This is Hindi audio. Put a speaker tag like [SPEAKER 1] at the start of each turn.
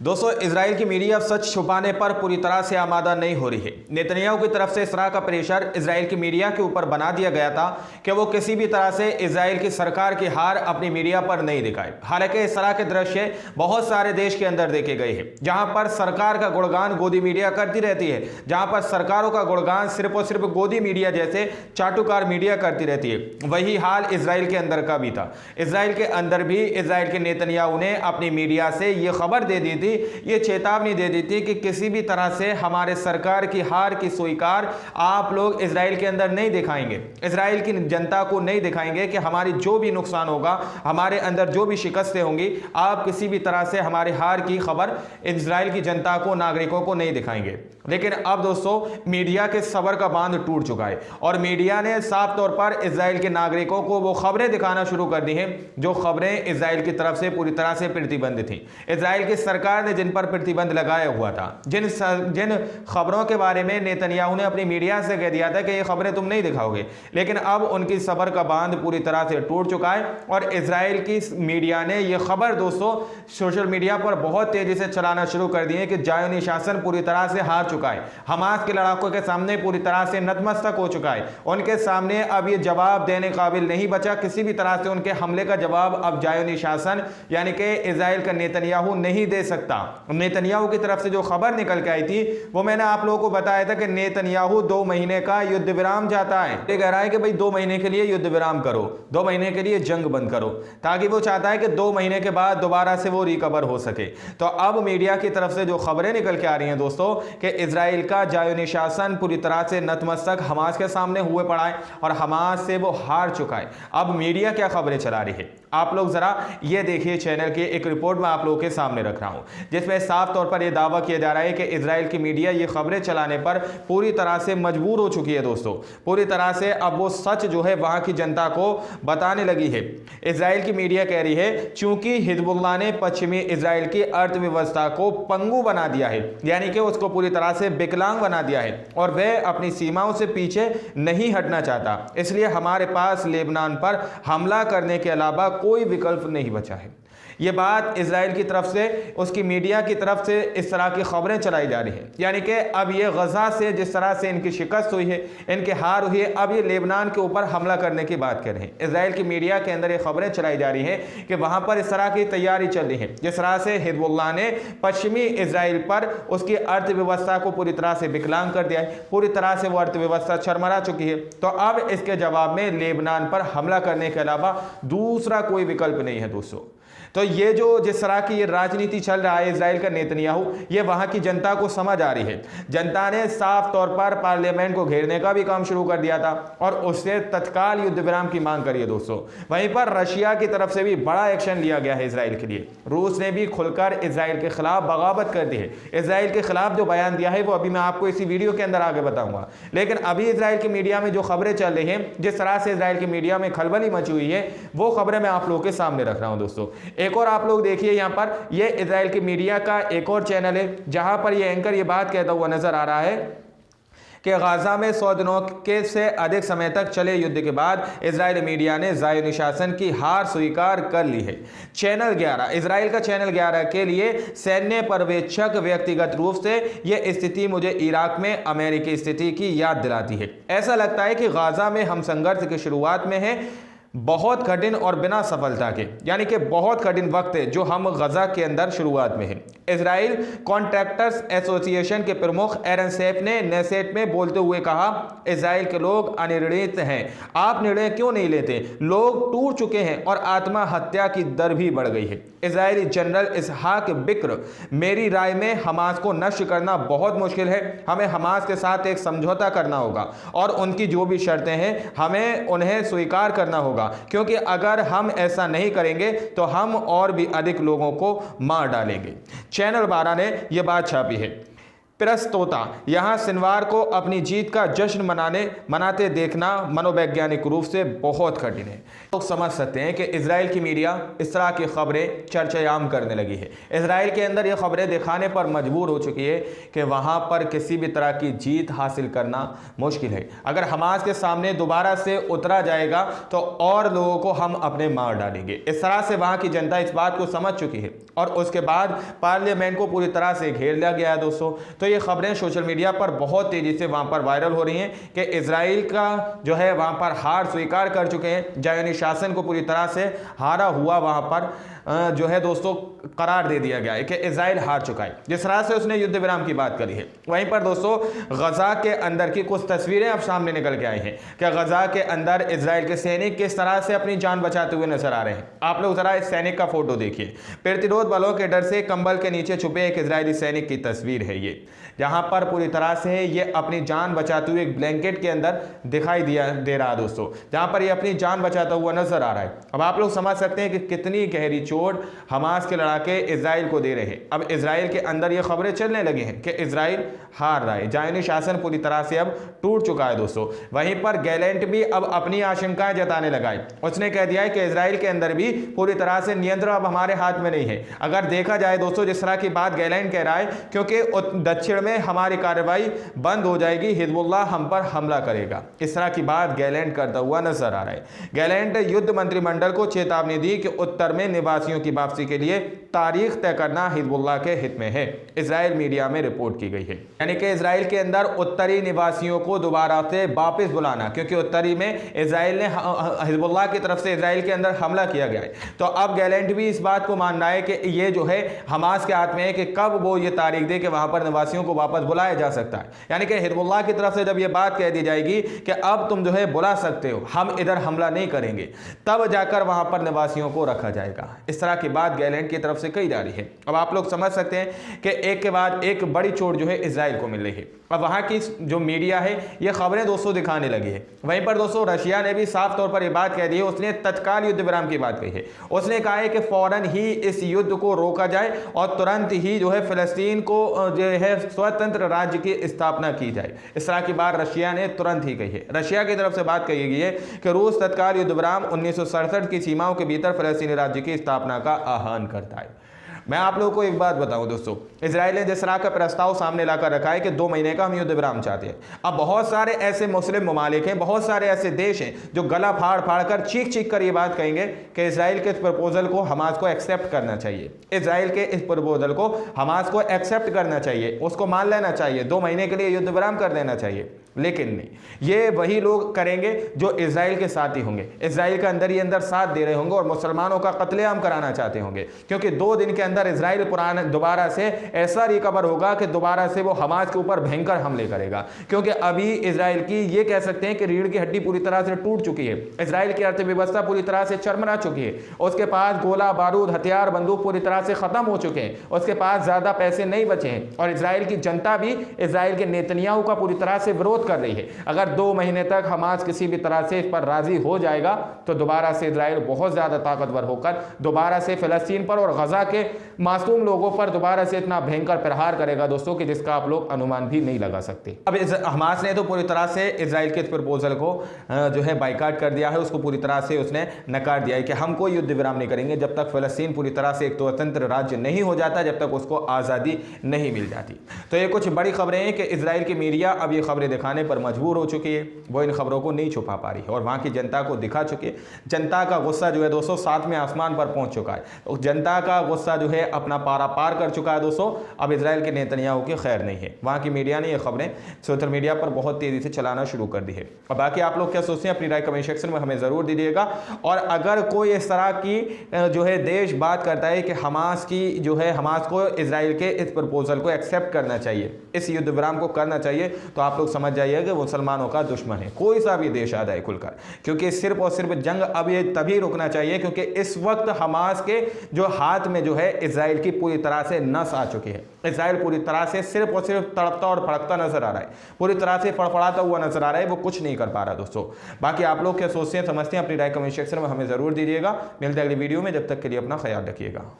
[SPEAKER 1] दोस्तों, इजराइल की मीडिया अब सच छुपाने पर पूरी तरह से आमादा नहीं हो रही है। नेतन्याहू की तरफ से इस तरह का प्रेशर इजराइल की मीडिया के ऊपर बना दिया गया था कि वो किसी भी तरह से इजराइल की सरकार की हार अपनी मीडिया पर नहीं दिखाए। हालांकि इस तरह के दृश्य बहुत सारे देश के अंदर देखे गए हैं, जहां पर सरकार का गुणगान गोदी मीडिया करती रहती है, जहां पर सरकारों का गुणगान सिर्फ और सिर्फ गोदी मीडिया जैसे चाटुकार मीडिया करती रहती है। वही हाल इजराइल के अंदर का भी था। इजराइल के अंदर भी इजराइल के नेतन्याहू ने अपनी मीडिया से यह खबर दे दी थी, ये चेतावनी दे दी थी कि किसी भी तरह से हमारे सरकार की हार की स्वीकार आप लोग इजराइल के अंदर नहीं दिखाएंगे, इजराइल की जनता को नहीं दिखाएंगे कि हमारी जो भी नुकसान होगा, हमारे अंदर जो भी शिकस्तें होंगी, आप किसी भी तरह से हमारे हार की खबर इजराइल की जनता को, नागरिकों को नहीं दिखाएंगे। लेकिन अब दोस्तों, मीडिया के सबर का बांध टूट चुका है और मीडिया ने साफ तौर पर इजराइल के नागरिकों को वो खबरें दिखाना शुरू कर दी हैं जो खबरें इजराइल की तरफ से पूरी तरह से प्रतिबंधित थी। इजराइल की सरकार ने जिन पर प्रतिबंध लगाया हुआ था, जिन खबरों के बारे में नेतन्याहू ने अपनी मीडिया से कह दिया था कि ये खबरें तुम नहीं दिखाओगे, लेकिन अब उनकी सबर का बांध पूरी तरह से टूट चुका है और इजराइल की मीडिया ने यह खबर दोस्तों सोशल मीडिया पर बहुत तेजी से चलाना शुरू कर दी है कि ज़ायोनी शासन पूरी तरह से हार चुका है, हमास के लड़ाकों के सामने पूरी तरह से नतमस्तक हो चुका है, उनके सामने अब ये जवाब देने काबिल नहीं बचा। किसी भी तरह से उनके हमले का जवाब अब ज़ायोनी शासन यानी कि इजराइल का नेतन्याहू नहीं दे सकता। नेतन्याहू की तरफ से जो खबर निकल के आई थी वो मैंने आप लोगों को बताया था कि नेतन्याहू 2 महीने का युद्ध विराम चाहता है। ये कह रहा है कि भाई 2 महीने के लिए युद्ध विराम करो, 2 महीने के लिए जंग बंद करो, ताकि वो चाहता है कि 2 महीने के बाद दोबारा से वो रिकवर हो सके। तो अब मीडिया की तरफ से जो खबरें निकल के आ रही हैं दोस्तों कि इजराइल का ज़ायोनी शासन पूरी तरह से नतमस्तक हमास के सामने हुए पड़ा है और हमास से वो हार चुका है। अब मीडिया क्या खबरें चला रही है, आप लोग जरा ये देखिए। चैनल की एक रिपोर्ट मैं आप लोगों के सामने रख रहा हूं जिसमें साफ तौर पर यह दावा किया जा रहा है कि इजराइल की मीडिया ये खबरें चलाने पर पूरी तरह से मजबूर हो चुकी है दोस्तों। पूरी तरह से अब वो सच जो है वहां की जनता को बताने लगी है। इजराइल की मीडिया कह रही है चूंकि हिजबुल्लाह ने पश्चिमी इजराइल की अर्थव्यवस्था को पंगु बना दिया है, यानी कि उसको पूरी तरह से विकलांग बना दिया है और वह अपनी सीमाओं से पीछे नहीं हटना चाहता, इसलिए हमारे पास लेबनान पर हमला करने के अलावा कोई विकल्प नहीं बचा है। ये बात इजराइल की तरफ से, उसकी मीडिया की तरफ से इस तरह की खबरें चलाई जा रही हैं, यानी कि अब ये गजा से जिस तरह से इनकी शिकस्त हुई है, इनके हार हुई है, अब ये लेबनान के ऊपर हमला करने की बात कर रहे हैं। इजराइल की मीडिया के अंदर ये खबरें चलाई जा रही हैं कि वहां पर इस तरह की तैयारी चल रही है, जिस तरह से हिजबुल्लाह ने पश्चिमी इजराइल पर उसकी अर्थव्यवस्था को पूरी तरह से विकलांग कर दिया है, पूरी तरह से वो अर्थव्यवस्था चरमरा चुकी है। तो अब इसके जवाब में लेबनान पर हमला करने के अलावा दूसरा कोई विकल्प नहीं है दोस्तों। तो ये जो जिस तरह की ये राजनीति चल रहा है इजराइल का नेतन्याहू, ये वहां की जनता को समझ आ रही है। जनता ने साफ तौर पर पार्लियामेंट को घेरने का भी काम शुरू कर दिया था और उससे तत्काल युद्ध विराम की मांग करी है दोस्तों। वहीं पर रशिया की तरफ से भी बड़ा एक्शन लिया गया है इजराइल के लिए। रूस ने भी खुलकर इजराइल के खिलाफ बगावत कर दी है। इजराइल के खिलाफ जो बयान दिया है वो अभी मैं आपको इसी वीडियो के अंदर आगे बताऊंगा। लेकिन अभी इजराइल की मीडिया में जो खबरें चल रही हैं, जिस तरह से इजराइल की मीडिया में खलबली मची हुई है, वो खबरें मैं आप लोगों के सामने रख रहा हूं दोस्तों। एक और आप लोग देखिए, यहां पर ये इजराइल की मीडिया का एक और चैनल है जहां पर ये एंकर ये बात कहता हुआ नजर आ रहा है कि गाजा में 100 दिनों के से अधिक समय तक चले युद्ध के बाद इजरायली मीडिया ने ज़ायोनी शासन की हार स्वीकार कर ली है। चैनल 11, इजराइल का चैनल 11 के लिए सैन्य पर्यवेक्षक, व्यक्तिगत रूप से यह स्थिति मुझे इराक में अमेरिकी स्थिति की याद दिलाती है। ऐसा लगता है कि गाजा में हम संघर्ष की शुरुआत में हैं, बहुत कठिन और बिना सफलता के, यानी कि बहुत कठिन वक्त है जो हम गजा के अंदर शुरुआत में हैं। इजराइल कॉन्ट्रैक्टर्स एसोसिएशन के प्रमुख एरन सेफ ने नेसेट में बोलते हुए कहा, इजराइल के लोग अनिर्णित हैं, आप निर्णय क्यों नहीं लेते, लोग टूट चुके हैं और आत्महत्या की दर भी बढ़ गई है। इजरायली जनरल इसहाक बिक्र, मेरी राय में हमास को नष्ट करना बहुत मुश्किल है, हमें हमास के साथ एक समझौता करना होगा और उनकी जो भी शर्तें हैं हमें उन्हें स्वीकार करना होगा, क्योंकि अगर हम ऐसा नहीं करेंगे तो हम और भी अधिक लोगों को मार डालेंगे। चैनल 12 ने यह बात छापी है। प्रस्तोता यहाँ शनिवार को अपनी जीत का जश्न मनाते देखना मनोवैज्ञानिक रूप से बहुत कठिन है। लोग समझ सकते हैं कि इजराइल की मीडिया इस तरह की खबरें चर्चायाम करने लगी है। इजराइल के अंदर ये खबरें दिखाने पर मजबूर हो चुकी है कि वहाँ पर किसी भी तरह की जीत हासिल करना मुश्किल है। अगर हमास के सामने दोबारा से उतरा जाएगा तो और लोगों को हम अपने मार डालेंगे। इस तरह से वहाँ की जनता इस बात को समझ चुकी है और उसके बाद पार्लियामेंट को पूरी तरह से घेर लिया गया है दोस्तों। तो ये खबरें सोशल मीडिया पर बहुत तेजी से वहां पर वायरल हो रही हैं कि इजराइल का जो है वहां पर हार स्वीकार कर चुके हैं, ज़ायोनी शासन को पूरी तरह से हारा हुआ वहां पर जो है दोस्तों करार दे दिया गया है कि इजराइल हार चुका है। जिस तरह से उसने युद्ध विराम की बात करी है, वहीं पर दोस्तों गजा के अंदर की कुछ तस्वीरें अब सामने निकल के आई हैं कि गजा के अंदर इजराइल के सैनिक किस तरह से अपनी जान बचाते हुए नजर आ रहे हैं। आप लोग जरा इस सैनिक का फोटो देखिए। प्रतिरोध बलों के डर से कंबल के नीचे छुपे एक इजरायली सैनिक की तस्वीर है ये, जहां पर पूरी तरह से ये अपनी जान बचाते हुए एक ब्लैंकेट के अंदर दिखाई दे रहा है दोस्तों, जहां पर ये अपनी जान बचाता हुआ नजर आ रहा है। अब आप लोग समझ सकते हैं कि कितनी गहरी चोट हमास के लड़ाके इजराइल को दे रहे हैं। अब इजराइल के अंदर ये खबरें चलने लगी हैं कि इजराइल हार रहा है, ज़ायोनी शासन पूरी तरह से अब टूट चुका है दोस्तों। वहीं पर गैलेंट भी अब अपनी आशंकाएं जताने लगा है। उसने कह दिया है कि इजराइल के अंदर भी पूरी तरह से नियंत्रण अब हमारे हाथ में नहीं है। अगर देखा जाए दोस्तों जिस तरह की बात गैलेंट कह रहा है, क्योंकि दक्षिण में हमारी कार्रवाई बंद हो जाएगी, हिजबुल्लाह हम पर हमला करेगा, इस तरह की बात गैलेंट करता हुआ नजर आ रहा है। गैलेंट युद्ध मंत्रिमंडल को चेतावनी दी कि उत्तर में निवासियों की वापसी के लिए तारीख तय करना हिजबुल्लाह के हित में है, इजराइल मीडिया में रिपोर्ट की गई है। यानी कि इजराइल के अंदर उत्तरी निवासियों को दोबारा से वापस बुलाना, क्योंकि उत्तरी में इजराइल ने हिजबुल्लाह की तरफ से इजराइल के अंदर हमला किया गया है। तो अब गैलेंट भी इस बात को मान रहा है कि ये जो है हमास के हाथ में है कि कब वो ये तारीख दे कि वहां पर निवासियों को वापस बुलाया जा सकता है। यानी कि हिजबुल्लाह की तरफ से जब ये बात कह दी जाएगी कि अब तुम जो है बुला सकते हो, हम इधर हमला नहीं करेंगे, तब जाकर वहां पर निवासियों को रखा जाएगा। इस तरह की बात गैलेंट की तरफ से कही जा रही है। अब आप लोग समझ सकते हैं कि एक के बाद एक बड़ी चोट जो है इजराइल को मिल रही है। अब वहां की जो मीडिया है ये खबरें दोस्तों दिखाने लगी है। वहीं पर दोस्तों रशिया ने भी साफ तौर पर यह बात कह दी है, उसने तत्काल युद्ध विराम की बात कही है। उसने कहा है कि फौरन ही इस युद्ध को रोका जाए और तुरंत ही जो है फिलिस्तीन को जो है स्वतंत्र राज्य की स्थापना की जाए। इस तरह की बात रशिया ने तुरंत ही कही है। रशिया की तरफ से बात कही गई है कि रूस तत्काल युद्ध विराम 1967 की सीमाओं के भीतर फिलिस्तीनी राज्य की स्थापना का आह्वान करता है। मैं आप लोगों को एक बात बताऊं दोस्तों, इजराइल ने जिस तरह का प्रस्ताव सामने लाकर रखा है कि 2 महीने का हम युद्ध विराम चाहते हैं। अब बहुत सारे ऐसे मुस्लिम ममालिक हैं, बहुत सारे ऐसे देश हैं जो गला फाड़ फाड़ कर चीख चीख कर ये बात कहेंगे कि इजराइल के इस प्रपोजल को हमास को एक्सेप्ट करना चाहिए, इजराइल के इस प्रपोजल को हमास को एक्सेप्ट करना चाहिए, उसको मान लेना चाहिए, 2 महीने के लिए युद्ध विराम कर देना चाहिए। लेकिन नहीं, ये वही लोग करेंगे जो इजराइल के साथी होंगे, इजराइल के अंदर ही अंदर साथ दे रहे होंगे और मुसलमानों का कत्लेआम कराना चाहते होंगे, क्योंकि 2 दिन के अंदर इजराइल पुराने दोबारा से ऐसा रिकवर होगा कि दोबारा से वो हमास के ऊपर भयंकर हमले करेगा। क्योंकि अभी इजराइल की ये कह सकते हैं कि रीढ़ की हड्डी पूरी तरह से टूट चुकी है, इजराइल की अर्थव्यवस्था पूरी तरह से चरमरा चुकी है, उसके पास गोला बारूद हथियार बंदूक पूरी तरह से खत्म हो चुके हैं, उसके पास ज्यादा पैसे नहीं बचे हैं और इजराइल की जनता भी इजराइल के नेतन्याहू का पूरी तरह से विरोध कर रही है। अगर 2 महीने तक हमास किसी भी तरह से इस पर राजी हो जाएगा तो दोबारा से इजराइल बहुत ज्यादा ताकतवर होकर दोबारा से फिलिस्तीन पर और गजा के मासूम लोगों पर दोबारा से इतना भयंकर प्रहार करेगा दोस्तों कि जिसका आप लोग अनुमान भी नहीं लगा सकते। अब हमास ने तो पूरी तरह से इजराइल के इस प्रपोजल को जो है बाइकाट कर दिया है, उसको पूरी तरह से उसने नकार दिया है कि हम कोई युद्ध विराम नहीं करेंगे जब तक फिलिस्तीन पूरी तरह से एक स्वतंत्र राज्य नहीं हो जाता, जब तक उसको आज़ादी नहीं मिल जाती। तो ये कुछ बड़ी खबरें हैं कि इजराइल की मीडिया अब ये खबरें दिखाने पर मजबूर हो चुकी है, वो इन खबरों को नहीं छुपा पा रही है और वहाँ की जनता को दिखा चुकी है। जनता का गुस्सा जो है दोस्तों 7वें आसमान पर पहुँच चुका है, तो जनता का गुस्सा जो है अपना पारा पार कर चुका है दोस्तों। अब इजराइल के नेतन्याहू की खैर नहीं है। वहाँ की मीडिया ने ये खबरें सोशल मीडिया पर बहुत तेज़ी से चलाना शुरू कर दी है। और बाकी आप लोग क्या सोचते हैं अपनी राय कमेंट सेक्शन में हमें ज़रूर दीजिएगा। और अगर कोई इस तरह की जो है देश बात करता है कि हमास की जो है हमास को इजराइल के इस प्रपोजल को एक्सेप्ट करना चाहिए, इस युद्ध विराम को करना चाहिए, तो आप लोग समझ जाइए कि मुसलमानों का दुश्मन है, कोई सा भी देश आ जाए खुलकर। क्योंकि सिर्फ और सिर्फ जंग अब ये तभी रुकना चाहिए क्योंकि इस वक्त हमास के जो हाथ में जो है इजराइल की पूरी तरह से नस आ चुकी है। इजराइल पूरी तरह से सिर्फ और सिर्फ तड़पता और फड़कता नजर आ रहा है, पूरी तरह से फड़फड़ाता हुआ नजर आ रहा है, वो कुछ नहीं कर पा रहा दोस्तों। बाकी आप लोग क्या सोचते हैं समझते हैं अपनी राय कमेंट सेक्शन में हमें जरूर दीजिएगा। मिलते हैं अगली वीडियो में, जब तक के लिए अपना ख्याल रखिएगा।